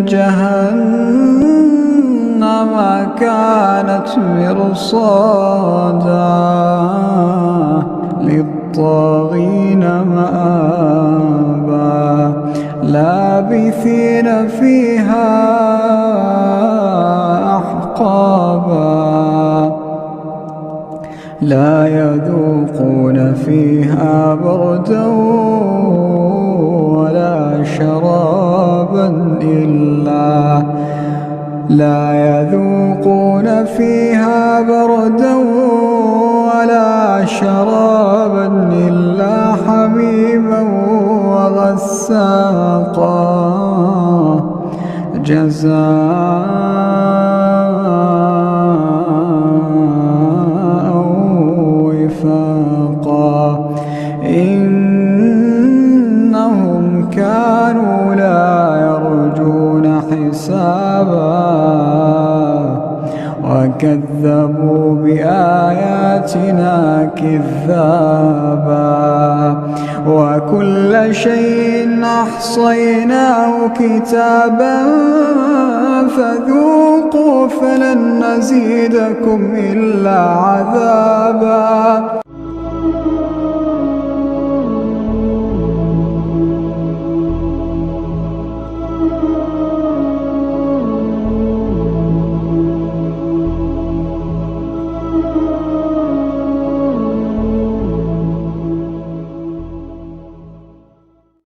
جهنم كانت مرصادا للطاغين مآبا لابثين فيها أحقابا لا يذوقون فيها بردا ولا شرابا إلا حميما وغساقا جزاء وفاقا إنهم كانوا لا يرجون حسابا وكذبوا بآياتنا كذابا وكل شيء أحصيناه كتابا فذوقوا فلن نزيدكم إلا عذابا.